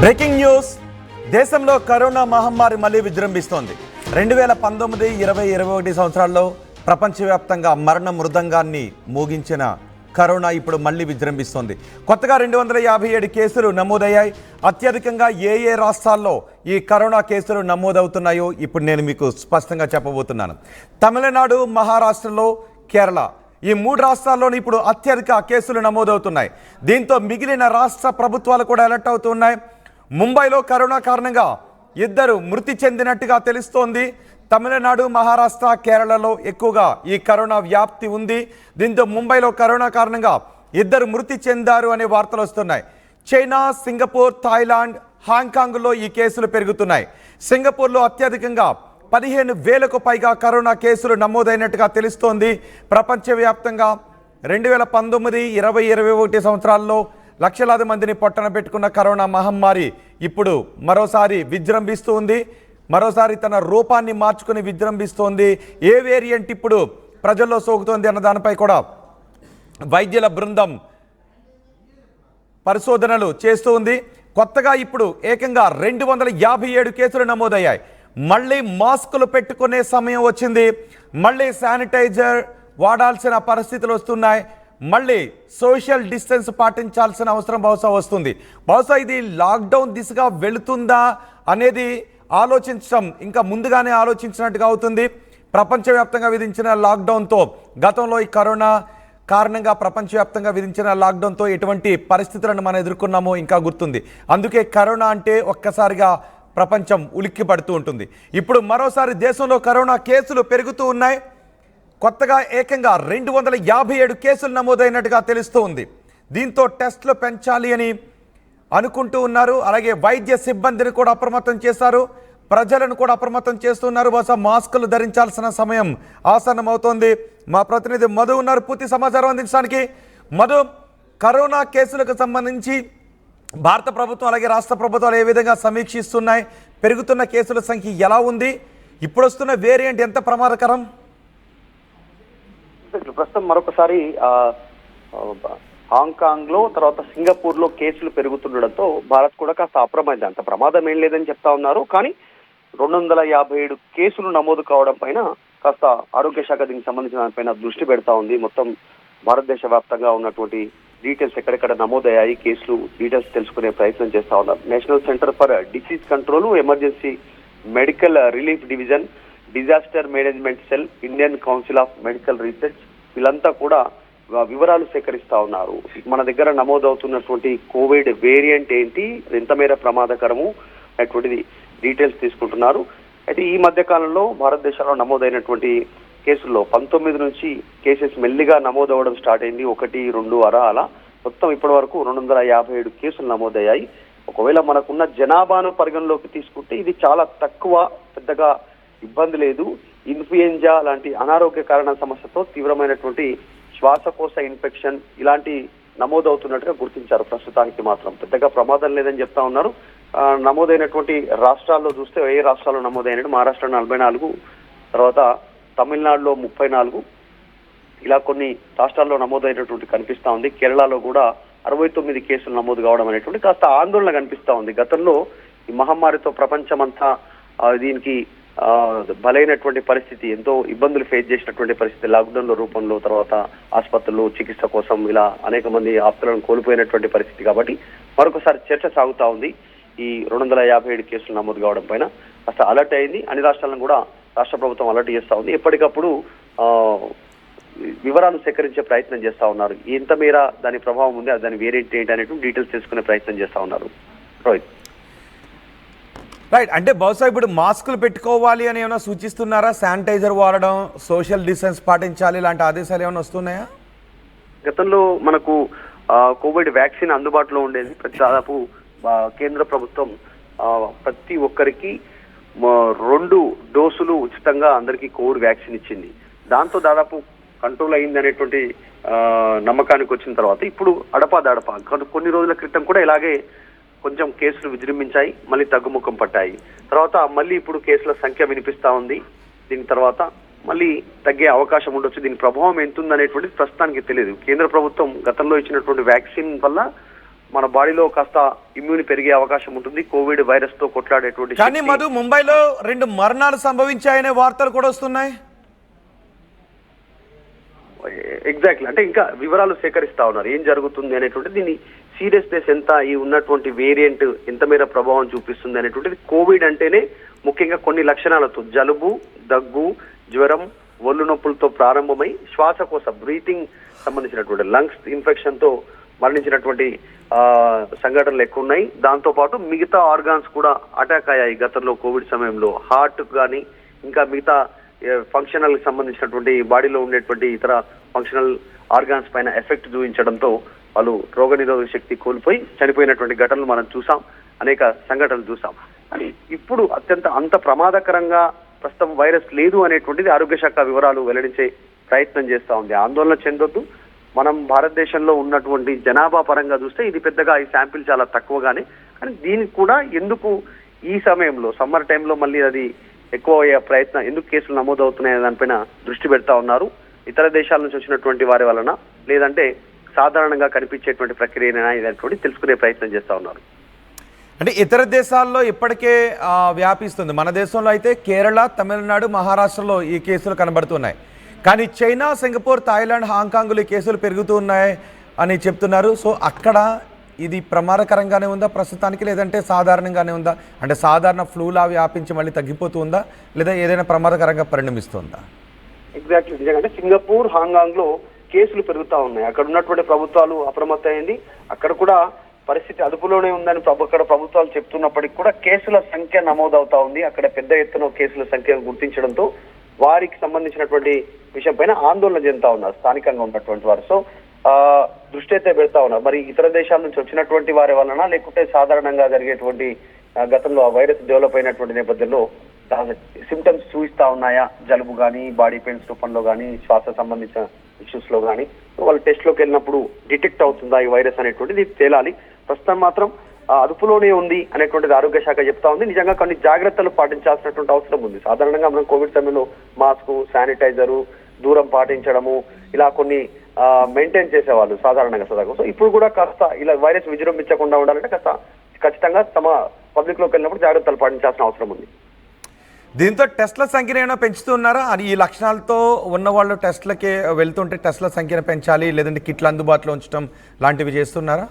Breaking news. దేశంలో corona మహమ్మారి మళ్లీ విజృంభిస్తోంది. 2019, 20, 21 సంవత్సరాల్లో ప్రపంచవ్యాప్తంగా మరణ మృదంగాన్ని మోగించిన కరోనా ఇప్పుడు మళ్లీ విజృంభిస్తోంది. కొత్తగా 257 కేసులు నమోదయ్యాయి. అత్యధికంగా ఏ రాష్ట్రాల్లో ఈ కరోనా కేసులు నమోదవుతున్నాయో ఇప్పుడు నేను మీకు స్పష్టంగా చెప్పబోతున్నాను. తమిళనాడు, మహారాష్ట్రలో, కేరళ ఈ 3 రాష్ట్రాల్లోని ఇప్పుడు అత్యధిక కేసులు నమోదవుతున్నాయి. దీంతో మిగిలిన రాష్ట్ర ప్రభుత్వాలు కూడా అలర్ట్ అవుతున్నాయి. ముంబైలో కరోనా కారణంగా 2 మృతి చెందినట్టుగా తెలుస్తోంది. తమిళనాడు, మహారాష్ట్ర, కేరళలో ఎక్కువగా ఈ కరోనా వ్యాప్తి ఉంది. దీంతో ముంబైలో కరోనా కారణంగా 2 మృతి చెందారు అనే వార్తలు వస్తున్నాయి. చైనా, సింగపూర్, థాయిలాండ్, హాంకాంగ్లో ఈ కేసులు పెరుగుతున్నాయి. సింగపూర్లో అత్యధికంగా 15,000కు పైగా కరోనా కేసులు నమోదైనట్టుగా తెలుస్తోంది. ప్రపంచవ్యాప్తంగా 2019, 20, 21 సంవత్సరాల్లో లక్షలాది మందిని పొట్టన పెట్టుకున్న కరోనా మహమ్మారి ఇప్పుడు మరోసారి విజృంభిస్తూ ఉంది. మరోసారి తన రూపాన్ని మార్చుకుని విజృంభిస్తోంది. ఏ వేరియంట్ ఇప్పుడు ప్రజల్లో సోకుతోంది అన్న దానిపై కూడా వైద్యుల బృందం పరిశోధనలు చేస్తూ ఉంది. కొత్తగా ఇప్పుడు ఏకంగా 257 కేసులు నమోదయ్యాయి. మళ్ళీ మాస్కులు పెట్టుకునే సమయం వచ్చింది. మళ్ళీ శానిటైజర్ వాడాల్సిన పరిస్థితులు వస్తున్నాయి. మళ్ళీ సోషల్ డిస్టెన్స్ పాటించాల్సిన అవసరం బహుశా వస్తుంది. బహుశా ఇది లాక్డౌన్ దిశగా వెళుతుందా అనేది ఆలోచించడం ఇంకా ముందుగానే ఆలోచించినట్టుగా అవుతుంది. ప్రపంచవ్యాప్తంగా విధించిన లాక్డౌన్తో గతంలో ఈ కరోనా కారణంగా ప్రపంచవ్యాప్తంగా విధించిన లాక్డౌన్తో ఎటువంటి పరిస్థితులను మనం ఎదుర్కొన్నామో ఇంకా గుర్తుంది. అందుకే కరోనా అంటే ఒక్కసారిగా ప్రపంచం ఉలిక్కి పడుతూ ఉంటుంది. ఇప్పుడు మరోసారి దేశంలో కరోనా కేసులు పెరుగుతూ ఉన్నాయి. కొత్తగా ఏకంగా 257 కేసులు నమోదైనట్టుగా తెలుస్తూ ఉంది. దీంతో టెస్టులు పెంచాలి అని అనుకుంటూ ఉన్నారు. అలాగే వైద్య సిబ్బందిని కూడా అప్రమత్తం చేశారు. ప్రజలను కూడా అప్రమత్తం చేస్తున్నారు. బహుశా మాస్కులు ధరించాల్సిన సమయం ఆసన్నమవుతోంది. మా ప్రతినిధి మధు ఉన్నారు పూర్తి సమాచారం అందించడానికి. మధు, కరోనా కేసులకు సంబంధించి భారత ప్రభుత్వం అలాగే రాష్ట్ర ప్రభుత్వాలు ఏ విధంగా సమీక్షిస్తున్నాయి? పెరుగుతున్న కేసుల సంఖ్య ఎలా ఉంది? ఇప్పుడు వస్తున్న వేరియంట్ ఎంత ప్రమాదకరం? ప్రస్తుతం మరొకసారి హాంకాంగ్ లో, తర్వాత సింగపూర్ లో కేసులు పెరుగుతుండడంతో భారత్ కూడా కాస్త అప్రమైంది. అంత ప్రమాదం ఏం లేదని చెప్తా ఉన్నారు. కానీ 257 కేసులు నమోదు కావడం పైన కాస్త ఆరోగ్య శాఖ దీనికి సంబంధించిన దానిపైన దృష్టి పెడతా ఉంది. మొత్తం భారతదేశ వ్యాప్తంగా ఉన్నటువంటి డీటెయిల్స్ ఎక్కడెక్కడ నమోదయ్యాయి, కేసులు డీటెయిల్స్ తెలుసుకునే ప్రయత్నం చేస్తా ఉన్నారు. National centre for disease control, emergency medical relief division, disaster management cell, Indian council of medical research వీళ్ళంతా కూడా వివరాలు సేకరిస్తా ఉన్నారు. మన దగ్గర నమోదవుతున్నటువంటి కోవిడ్ వేరియంట్ ఏంటి, ఎంత మేర ప్రమాదకరము అనేటువంటిది డీటెయిల్స్ తీసుకుంటున్నారు. అయితే ఈ మధ్య కాలంలో భారతదేశంలో నమోదైనటువంటి కేసుల్లో 19 నుంచి కేసెస్ మెల్లిగా నమోదవడం స్టార్ట్ అయింది. 1, 2 అలా మొత్తం ఇప్పటి వరకు 257 కేసులు నమోదయ్యాయి. ఒకవేళ మనకున్న జనాభాను పరిగణలోకి తీసుకుంటే ఇది చాలా తక్కువ, పెద్దగా ఇబ్బంది లేదు. ఇన్ఫ్లుయెంజా లాంటి అనారోగ్య కారణ సమస్యతో తీవ్రమైనటువంటి శ్వాసకోశ ఇన్ఫెక్షన్ ఇలాంటి నమోదవుతున్నట్టుగా గుర్తించారు. ప్రస్తుతానికి మాత్రం పెద్దగా ప్రమాదం లేదని చెప్తా ఉన్నారు. నమోదైనటువంటి రాష్ట్రాల్లో చూస్తే ఏ రాష్ట్రాల్లో నమోదైనట్టు మహారాష్ట్ర 44, తర్వాత తమిళనాడులో 34 ఇలా కొన్ని రాష్ట్రాల్లో నమోదైనటువంటి కనిపిస్తా ఉంది. కేరళలో కూడా 69 కేసులు నమోదు కావడం అనేటువంటి కాస్త ఆందోళన కనిపిస్తా ఉంది. గతంలో ఈ మహమ్మారితో ప్రపంచమంతా దీనికి బలైనటువంటి పరిస్థితి, ఎంతో ఇబ్బందులు ఫేస్ చేసినటువంటి పరిస్థితి లాక్డౌన్ల రూపంలో, తర్వాత ఆసుపత్రులు చికిత్స కోసం ఇలా అనేక మంది ఆప్తులను కోల్పోయినటువంటి పరిస్థితి. కాబట్టి మరొకసారి చర్చ సాగుతా ఉంది. ఈ 257 కేసులు నమోదు కావడం పైన కాస్త అలర్ట్ అయింది. అన్ని రాష్ట్రాలను కూడా రాష్ట్ర ప్రభుత్వం అలర్ట్ చేస్తా ఉంది. ఎప్పటికప్పుడు వివరాలు సేకరించే ప్రయత్నం చేస్తా ఉన్నారు. ఎంత మేర దాని ప్రభావం ఉంది, దాని వేరియంట్ ఏంటి అనేటువంటి డీటెయిల్స్ తెలుసుకునే ప్రయత్నం చేస్తా ఉన్నారు. రోహిత్, రైట్. అంటే బహుశా ఇప్పుడు మాస్కులు పెట్టుకోవాలి అని ఏమైనా సూచిస్తున్నారా? శానిటైజర్ వాడడం, సోషల్ డిస్టెన్స్ పాటించాలి ఇలాంటి ఆదేశాలు ఏమైనా వస్తున్నాయా? గతంలో మనకు కోవిడ్ వ్యాక్సిన్ అందుబాటులో ఉండేది. దాదాపు కేంద్ర ప్రభుత్వం ప్రతి ఒక్కరికి 2 డోసులు ఉచితంగా అందరికీ కోవిడ్ వ్యాక్సిన్ ఇచ్చింది. దాంతో దాదాపు కంట్రోల్ అయింది అనేటువంటి నమ్మకానికి వచ్చిన తర్వాత ఇప్పుడు అడపాదడపా కొన్ని రోజుల క్రితం కూడా ఇలాగే కొంచెం కేసులు విజృంభించాయి, మళ్ళీ తగ్గుముఖం పట్టాయి. తర్వాత మళ్ళీ ఇప్పుడు కేసుల సంఖ్య వినిపిస్తా ఉంది. దీని తర్వాత మళ్ళీ తగ్గే అవకాశం ఉండొచ్చు. దీని ప్రభావం ఎంత ఉందనేటువంటిది ప్రస్తుతానికి తెలియదు. కేంద్ర ప్రభుత్వం గతంలో ఇచ్చినటువంటి వ్యాక్సిన్ వల్ల మన బాడీలో కాస్త ఇమ్యూని పెరిగే అవకాశం ఉంటుంది కోవిడ్ వైరస్ తో కొట్లాడేటువంటి కానీ మధు, ముంబైలో 2 మరణాలు సంభవించాయనే వార్తలు కూడా వస్తున్నాయి. ఎగ్జాక్ట్లీ, అంటే ఇంకా వివరాలు సేకరిస్తా ఉన్నారు ఏం జరుగుతుంది అనేటువంటిది, దీని సీరియస్నెస్ ఎంత, ఈ ఉన్నటువంటి వేరియంట్ ఎంత మేర ప్రభావం చూపిస్తుంది అనేటువంటిది. కోవిడ్ అంటేనే ముఖ్యంగా కొన్ని లక్షణాలతో జలుబు, దగ్గు, జ్వరం, ఒళ్ళు నొప్పులతో ప్రారంభమై శ్వాసకోశ బ్రీతింగ్ సంబంధించినటువంటి లంగ్స్ ఇన్ఫెక్షన్ తో మరణించినటువంటి సంఘటనలు ఎక్కువ ఉన్నాయి. దాంతో పాటు మిగతా ఆర్గాన్స్ కూడా అటాక్ అయ్యాయి గతంలో కోవిడ్ సమయంలో. హార్ట్ కానీ ఇంకా మిగతా ఫంక్షనల్ సంబంధించినటువంటి బాడీలో ఉండేటువంటి ఇతర ఫంక్షనల్ ఆర్గాన్స్ పైన ఎఫెక్ట్ చూపించడంతో వాళ్ళు రోగనిరోధక శక్తి కోల్పోయి చనిపోయినటువంటి ఘటనలు మనం చూసాం, అనేక సంఘటనలు చూసాం. అని ఇప్పుడు అంత ప్రమాదకరంగా ప్రస్తుతం వైరస్ లేదు అనేటువంటిది ఆరోగ్య శాఖ వివరాలు వెల్లడించే ప్రయత్నం చేస్తా ఉంది. ఆందోళన చెందొద్దు. మనం భారతదేశంలో ఉన్నటువంటి జనాభా పరంగా చూస్తే ఇది పెద్దగా ఈ శాంపిల్ చాలా తక్కువగానే, కానీ దీనికి కూడా ఎందుకు ఈ సమయంలో సమ్మర్ టైంలో మళ్ళీ అది ఎక్కువ అయ్యే ప్రయత్నం, ఎందుకు కేసులు నమోదవుతున్నాయనే దానిపైన దృష్టి పెడతా ఉన్నారు. ఇతర దేశాల నుంచి వచ్చినటువంటి వారి వలన, లేదంటే సాధారణంగా కనిపించేటువంటి ప్రక్రియనా ఇలాంటి తెలుసుకునే ప్రయత్నం చేస్తా ఉన్నారు. అంటే ఇతర దేశాల్లో ఇప్పటికే వ్యాపిస్తుంది. మన దేశంలో అయితే కేరళ, తమిళనాడు, మహారాష్ట్రలో ఈ కేసులు కనబడుతున్నాయి. కానీ చైనా, సింగపూర్, థాయిలాండ్, హాంకాంగ్లో ఈ కేసులు పెరుగుతూ ఉన్నాయి అని చెప్తున్నారు. సో అక్కడ ఇది ప్రమాదకరంగానే ఉందా ప్రస్తుతానికి, లేదంటే సాధారణంగానే ఉందా? అంటే సాధారణ ఫ్లూలా వ్యాపించి మళ్ళీ తగ్గిపోతుందా, లేదా ఏదైనా ప్రమాదకరంగా పరిణమిస్తుందా? ఎగ్జాక్ట్లీ, నిజంగా సింగపూర్, హాంకాంగ్ లో కేసులు పెరుగుతా ఉన్నాయి. అక్కడ ఉన్నటువంటి ప్రభుత్వాలు అప్రమత్తమైంది. అక్కడ కూడా పరిస్థితి అదుపులోనే ఉందని అక్కడ ప్రభుత్వాలు చెప్తున్నప్పటికీ కూడా కేసుల సంఖ్య నమోదవుతా ఉంది. అక్కడ పెద్ద ఎత్తున కేసుల సంఖ్యను గుర్తించడంతో వారికి సంబంధించినటువంటి విషయం పైన ఆందోళన చెందుతా ఉన్నారు స్థానికంగా ఉన్నటువంటి వారు. సో దృష్టి అయితే పెడతా ఉన్నారు. మరి ఇతర దేశాల నుంచి వచ్చినటువంటి వారి వలన, లేకుంటే సాధారణంగా జరిగేటువంటి గతంలో వైరస్ డెవలప్ అయినటువంటి నేపథ్యంలో సిమ్టమ్స్ చూపిస్తా ఉన్నాయా, జలుబు కానీ, బాడీ పెయిన్స్ రూపంలో కానీ, శ్వాస సంబంధించిన ఇష్యూస్ లో కానీ వాళ్ళు టెస్ట్ లోకి వెళ్ళినప్పుడు డిటెక్ట్ అవుతుందా ఈ వైరస్ అనేటువంటిది తేలాలి. ప్రస్తుతం మాత్రం అదుపులోనే ఉంది అనేటువంటిది ఆరోగ్య శాఖ చెప్తా ఉంది. నిజంగా కొన్ని జాగ్రత్తలు పాటించాల్సినటువంటి అవసరం ఉంది. సాధారణంగా మనం కోవిడ్ సమయంలో మాస్క్, శానిటైజరు, దూరం పాటించడము ఇలా కొన్ని మెయింటైన్ చేసేవాళ్ళు సాధారణంగా సదాగా. సో ఇప్పుడు కూడా కాస్త ఇలా వైరస్ విజృంభించకుండా ఉండాలంటే కాస్త ఖచ్చితంగా తమ పబ్లిక్ లోకి వెళ్ళినప్పుడు జాగ్రత్తలు పాటించాల్సిన అవసరం ఉంది. దీంతో టెస్ట్ల సంఖ్యను ఏమైనా పెంచుతున్నారా? అని ఈ లక్షణాలతో ఉన్న వాళ్ళు టెస్ట్లకి వెళ్తుంటే టెస్ట్ల సంఖ్యను పెంచాలి, లేదంటే కిట్లు అందుబాటులో ఉంచడం లాంటివి చేస్తున్నారా?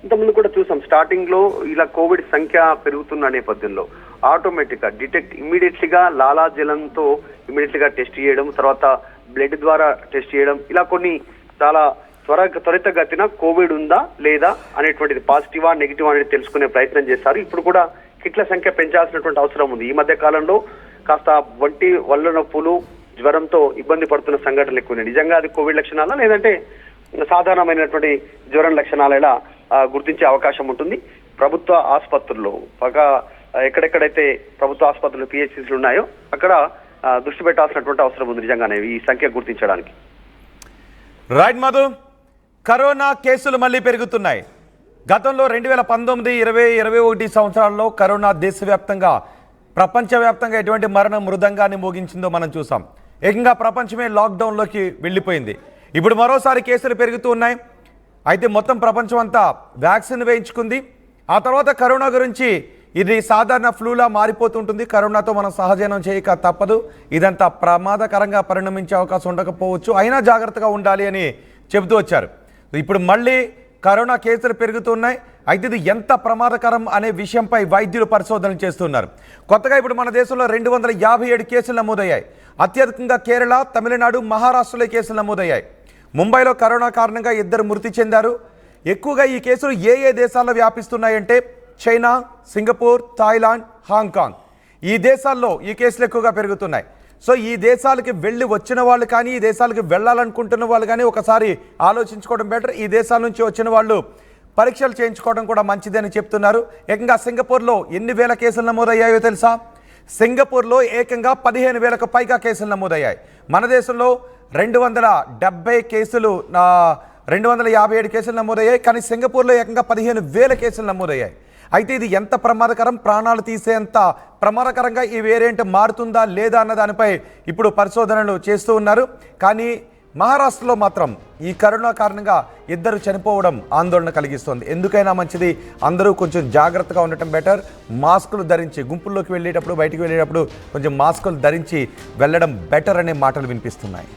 ఇంతకుముందు కూడా చూసాం, స్టార్టింగ్ లో ఇలా కోవిడ్ సంఖ్య పెరుగుతున్న నేపథ్యంలో ఆటోమేటిక్ గా డిటెక్ట్ ఇమ్మీడియట్లీగా లాలాజలంతో ఇమ్మీడియట్లీగా టెస్ట్ చేయడం, తర్వాత బ్లడ్ ద్వారా టెస్ట్ చేయడం, ఇలా కొన్ని చాలా త్వరితగతిన కోవిడ్ ఉందా లేదా అనేటువంటిది పాజిటివా నెగిటివా అనేది తెలుసుకునే ప్రయత్నం చేస్తారు. ఇప్పుడు కూడా కిట్ల సంఖ్య పెంచాల్సినటువంటి అవసరం ఉంది. ఈ మధ్య కాలంలో కాస్త ఒళ్ళు నొప్పులు, జ్వరంతో ఇబ్బంది పడుతున్న సంఘటనలు ఎక్కువ. నిజంగా అది కోవిడ్ లక్షణాలా, లేదంటే సాధారణమైనటువంటి జ్వరం లక్షణాలు ఎలా గుర్తించే అవకాశం ఉంటుంది. ప్రభుత్వ ఆసుపత్రుల్లో ఎక్కడెక్కడైతే ప్రభుత్వ ఆసుపత్రులు పిహెచ్సిలు ఉన్నాయో అక్కడ దృష్టి పెట్టాల్సినటువంటి అవసరం ఉంది నిజంగానే ఈ సంఖ్య గుర్తించడానికి. రైట్ మధు, కరోనా కేసులు మళ్ళీ పెరుగుతున్నాయి. గతంలో 2019, 20, 21 సంవత్సరాల్లో కరోనా దేశవ్యాప్తంగా, ప్రపంచవ్యాప్తంగా ఎటువంటి మరణ మృదంగాన్ని మోగించిందో మనం చూసాం. ఏకంగా ప్రపంచమే లాక్డౌన్లోకి వెళ్ళిపోయింది. ఇప్పుడు మరోసారి కేసులు పెరుగుతూ ఉన్నాయి. అయితే మొత్తం ప్రపంచం అంతా వ్యాక్సిన్ వేయించుకుంది. ఆ తర్వాత కరోనా గురించి ఇది సాధారణ ఫ్లూలా మారిపోతుంటుంది, కరోనాతో మనం సహజీవనం చేయక తప్పదు, ఇదంతా ప్రమాదకరంగా పరిణమించే అవకాశం ఉండకపోవచ్చు, అయినా జాగ్రత్తగా ఉండాలి అని చెబుతూ వచ్చారు. ఇప్పుడు మళ్ళీ కరోనా కేసులు పెరుగుతున్నాయి. అయితే ఇది ఎంత ప్రమాదకరం అనే విషయంపై వైద్యులు పరిశోధనలు చేస్తున్నారు. కొత్తగా ఇప్పుడు మన దేశంలో 257 కేసులు నమోదయ్యాయి. అత్యధికంగా కేరళ, తమిళనాడు, మహారాష్ట్రలో కేసులు నమోదయ్యాయి. ముంబైలో కరోనా కారణంగా 2 మృతి చెందారు. ఎక్కువగా ఈ కేసులు ఏ దేశాల్లో వ్యాపిస్తున్నాయంటే చైనా, సింగపూర్, థాయిలాండ్, హాంకాంగ్, ఈ దేశాల్లో ఈ కేసులు ఎక్కువగా పెరుగుతున్నాయి. సో ఈ దేశాలకి వెళ్ళి వచ్చిన వాళ్ళు కానీ, ఈ దేశాలకి వెళ్ళాలనుకుంటున్న వాళ్ళు కానీ ఒకసారి ఆలోచించుకోవడం బెటర్. ఈ దేశాల నుంచి వచ్చిన వాళ్ళు పరీక్షలు చేయించుకోవడం కూడా మంచిదని చెప్తున్నారు. ఏకంగా సింగపూర్లో ఎన్ని వేల కేసులు నమోదయ్యాయో తెలుసా? సింగపూర్లో ఏకంగా 15,000కు పైగా కేసులు నమోదయ్యాయి. మన దేశంలో 270 కేసులు, 257 కేసులు నమోదయ్యాయి. కానీ సింగపూర్లో ఏకంగా 15,000 కేసులు నమోదయ్యాయి. అయితే ఇది ఎంత ప్రమాదకరం, ప్రాణాలు తీసేంత ప్రమాదకరంగా ఈ వేరియంట్ మారుతుందా లేదా అన్న దానిపై ఇప్పుడు పరిశోధనలు చేస్తూ ఉన్నారు. కానీ మహారాష్ట్రలో మాత్రం ఈ కరోనా కారణంగా 2 చనిపోవడం ఆందోళన కలిగిస్తోంది. ఎందుకైనా మంచిది, అందరూ కొంచెం జాగ్రత్తగా ఉండటం బెటర్. మాస్కులు ధరించి గుంపుల్లోకి వెళ్ళేటప్పుడు, బయటికి వెళ్ళేటప్పుడు కొంచెం మాస్కులు ధరించి వెళ్ళడం బెటర్ అనే మాటలు వినిపిస్తున్నాయి.